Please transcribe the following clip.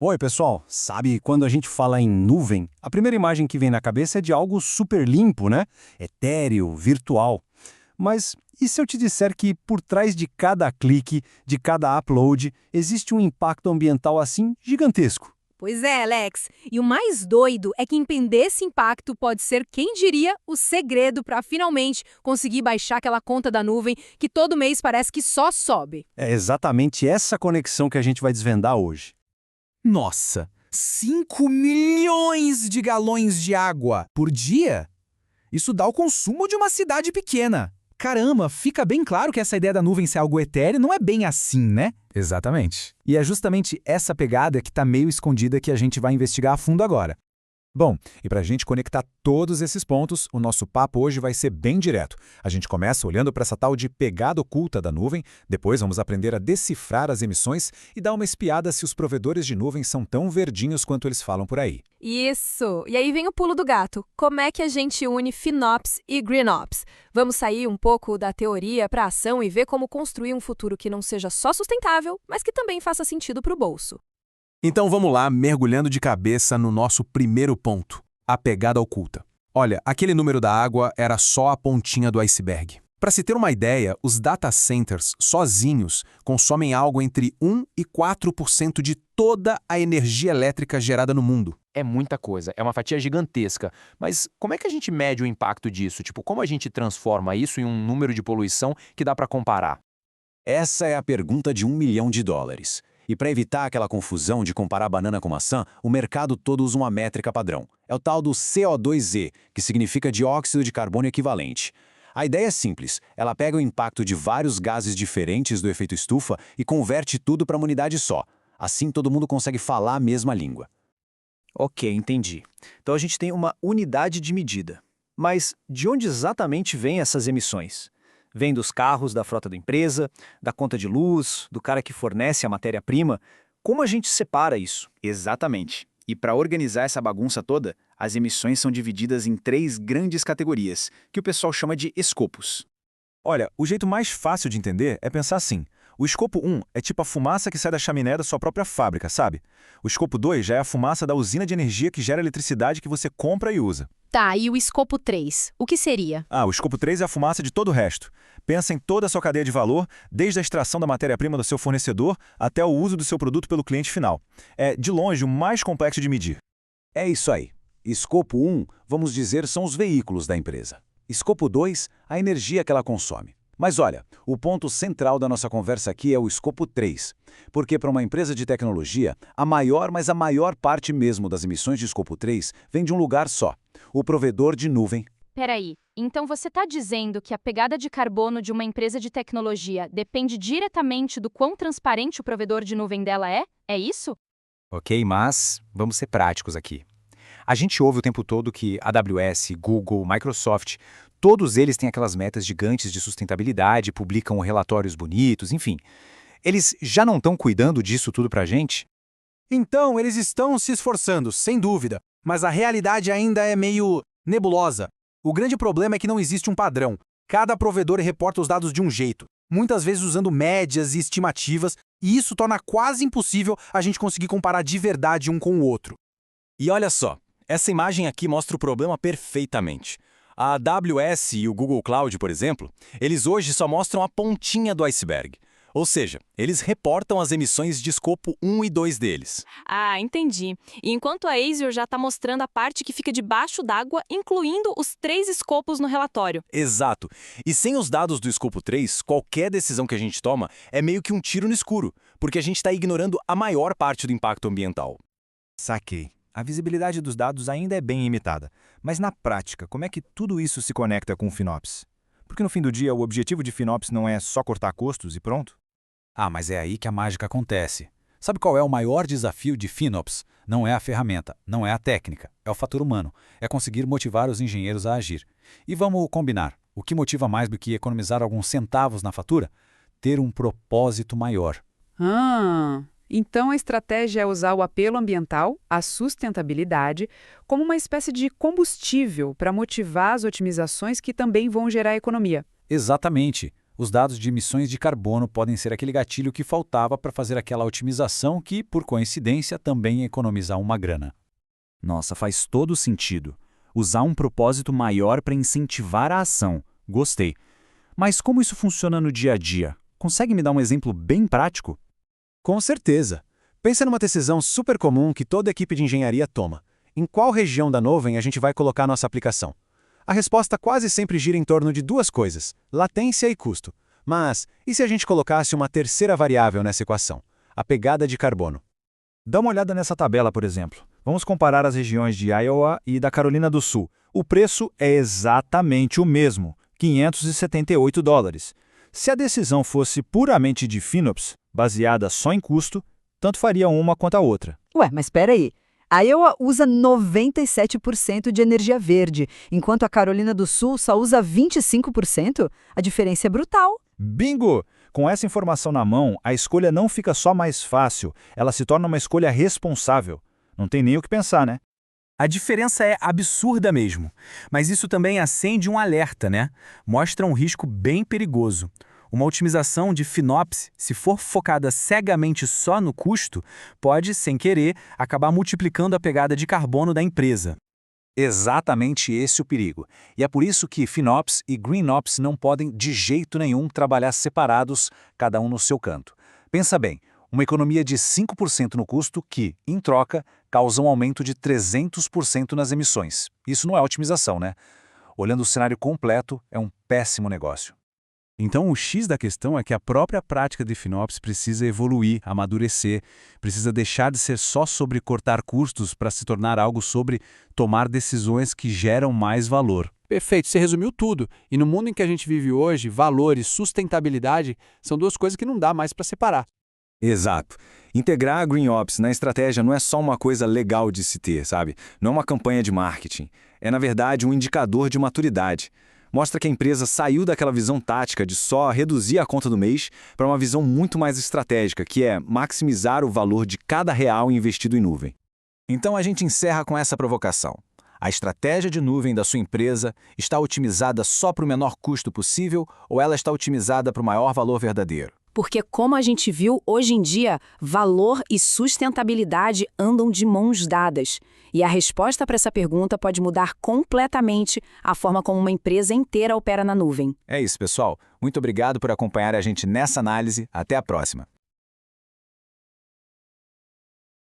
Oi, pessoal. Sabe, quando a gente fala em nuvem, a primeira imagem que vem na cabeça é de algo super limpo, né? Etéreo, virtual. Mas e se eu te disser que por trás de cada clique, de cada upload, existe um impacto ambiental assim gigantesco? Pois é, Alex. E o mais doido é que entender esse impacto pode ser, quem diria, o segredo para finalmente conseguir baixar aquela conta da nuvem que todo mês parece que só sobe. É exatamente essa conexão que a gente vai desvendar hoje. Nossa, 5 milhões de galões de água por dia? Isso dá o consumo de uma cidade pequena. Caramba, fica bem claro que essa ideia da nuvem ser algo etéreo não é bem assim, né? Exatamente. E é justamente essa pegada que está meio escondida que a gente vai investigar a fundo agora. Bom, e para a gente conectar todos esses pontos, o nosso papo hoje vai ser bem direto. A gente começa olhando para essa tal de pegada oculta da nuvem, depois vamos aprender a decifrar as emissões e dar uma espiada se os provedores de nuvem são tão verdinhos quanto eles falam por aí. Isso! E aí vem o pulo do gato. Como é que a gente une FinOps e GreenOps? Vamos sair um pouco da teoria para a ação e ver como construir um futuro que não seja só sustentável, mas que também faça sentido para o bolso. Então vamos lá, mergulhando de cabeça no nosso primeiro ponto, a pegada oculta. Olha, aquele número da água era só a pontinha do iceberg. Para se ter uma ideia, os data centers sozinhos consomem algo entre 1 e 4% de toda a energia elétrica gerada no mundo. É muita coisa, é uma fatia gigantesca. Mas como é que a gente mede o impacto disso? Tipo, como a gente transforma isso em um número de poluição que dá para comparar? Essa é a pergunta de US$ 1 milhão. E para evitar aquela confusão de comparar banana com maçã, o mercado todo usa uma métrica padrão. É o tal do CO2e, que significa dióxido de carbono equivalente. A ideia é simples, ela pega o impacto de vários gases diferentes do efeito estufa e converte tudo para uma unidade só. Assim todo mundo consegue falar a mesma língua. Ok, entendi. Então a gente tem uma unidade de medida. Mas de onde exatamente vêm essas emissões? Vem dos carros da frota da empresa, da conta de luz, do cara que fornece a matéria-prima? Como a gente separa isso? Exatamente. E para organizar essa bagunça toda, as emissões são divididas em 3 grandes categorias, que o pessoal chama de escopos. Olha, o jeito mais fácil de entender é pensar assim. O escopo 1 é tipo a fumaça que sai da chaminé da sua própria fábrica, sabe? O escopo 2 já é a fumaça da usina de energia que gera eletricidade que você compra e usa. Tá, e o escopo 3? O que seria? O escopo 3 é a fumaça de todo o resto. Pensa em toda a sua cadeia de valor, desde a extração da matéria-prima do seu fornecedor até o uso do seu produto pelo cliente final. É, de longe, o mais complexo de medir. É isso aí. Escopo 1, vamos dizer, são os veículos da empresa. Escopo 2, a energia que ela consome. Mas olha, o ponto central da nossa conversa aqui é o escopo 3, porque para uma empresa de tecnologia, a maior parte mesmo das emissões de escopo 3 vem de um lugar só, o provedor de nuvem. Peraí, então você está dizendo que a pegada de carbono de uma empresa de tecnologia depende diretamente do quão transparente o provedor de nuvem dela é? É isso? Ok, mas vamos ser práticos aqui. A gente ouve o tempo todo que AWS, Google, Microsoft, todos eles têm aquelas metas gigantes de sustentabilidade, publicam relatórios bonitos, enfim. Eles já não estão cuidando disso tudo pra gente? Então, eles estão se esforçando, sem dúvida, mas a realidade ainda é meio nebulosa. O grande problema é que não existe um padrão. Cada provedor reporta os dados de um jeito, muitas vezes usando médias e estimativas, e isso torna quase impossível a gente conseguir comparar de verdade um com o outro. E olha só, essa imagem aqui mostra o problema perfeitamente. A AWS e o Google Cloud, por exemplo, eles hoje só mostram a pontinha do iceberg. Ou seja, eles reportam as emissões de escopo 1 e 2 deles. Ah, entendi. E enquanto a Azure já está mostrando a parte que fica debaixo d'água, incluindo os 3 escopos no relatório. Exato. E sem os dados do escopo 3, qualquer decisão que a gente toma é meio que um tiro no escuro, porque a gente está ignorando a maior parte do impacto ambiental. Saquei. A visibilidade dos dados ainda é bem limitada. Mas na prática, como é que tudo isso se conecta com o FinOps? Porque no fim do dia, o objetivo de FinOps não é só cortar custos e pronto? Mas é aí que a mágica acontece. Sabe qual é o maior desafio de FinOps? Não é a ferramenta, não é a técnica, é o fator humano. É conseguir motivar os engenheiros a agir. E vamos combinar, o que motiva mais do que economizar alguns centavos na fatura? Ter um propósito maior. Então a estratégia é usar o apelo ambiental, a sustentabilidade, como uma espécie de combustível para motivar as otimizações que também vão gerar economia. Exatamente. Os dados de emissões de carbono podem ser aquele gatilho que faltava para fazer aquela otimização que, por coincidência, também ia economizar uma grana. Nossa, faz todo sentido. Usar um propósito maior para incentivar a ação. Gostei. Mas como isso funciona no dia a dia? Consegue me dar um exemplo bem prático? Com certeza. Pensa numa decisão super comum que toda equipe de engenharia toma. Em qual região da nuvem a gente vai colocar nossa aplicação? A resposta quase sempre gira em torno de duas coisas, latência e custo. Mas, e se a gente colocasse uma terceira variável nessa equação? A pegada de carbono. Dá uma olhada nessa tabela, por exemplo. Vamos comparar as regiões de Iowa e da Carolina do Sul. O preço é exatamente o mesmo, $578. Se a decisão fosse puramente de FinOps, baseada só em custo, tanto faria uma quanto a outra. Ué, mas espera aí. A Iowa usa 97% de energia verde, enquanto a Carolina do Sul só usa 25%. A diferença é brutal. Bingo! Com essa informação na mão, a escolha não fica só mais fácil, ela se torna uma escolha responsável. Não tem nem o que pensar, né? A diferença é absurda mesmo, mas isso também acende um alerta, né? Mostra um risco bem perigoso. Uma otimização de FinOps, se for focada cegamente só no custo, pode, sem querer, acabar multiplicando a pegada de carbono da empresa. Exatamente esse o perigo. E é por isso que FinOps e GreenOps não podem de jeito nenhum trabalhar separados, cada um no seu canto. Pensa bem, uma economia de 5% no custo que, em troca, causa um aumento de 300% nas emissões. Isso não é otimização, né? Olhando o cenário completo, é um péssimo negócio. Então, o X da questão é que a própria prática de FinOps precisa evoluir, amadurecer, precisa deixar de ser só sobre cortar custos para se tornar algo sobre tomar decisões que geram mais valor. Perfeito, você resumiu tudo. E no mundo em que a gente vive hoje, valor e sustentabilidade são duas coisas que não dá mais para separar. Exato. Integrar a GreenOps na estratégia não é só uma coisa legal de se ter, sabe? Não é uma campanha de marketing. É, na verdade, um indicador de maturidade. Mostra que a empresa saiu daquela visão tática de só reduzir a conta do mês para uma visão muito mais estratégica, que é maximizar o valor de cada real investido em nuvem. Então a gente encerra com essa provocação. A estratégia de nuvem da sua empresa está otimizada só para o menor custo possível ou ela está otimizada para o maior valor verdadeiro? Porque, como a gente viu, hoje em dia, valor e sustentabilidade andam de mãos dadas. E a resposta para essa pergunta pode mudar completamente a forma como uma empresa inteira opera na nuvem. É isso, pessoal. Muito obrigado por acompanhar a gente nessa análise. Até a próxima.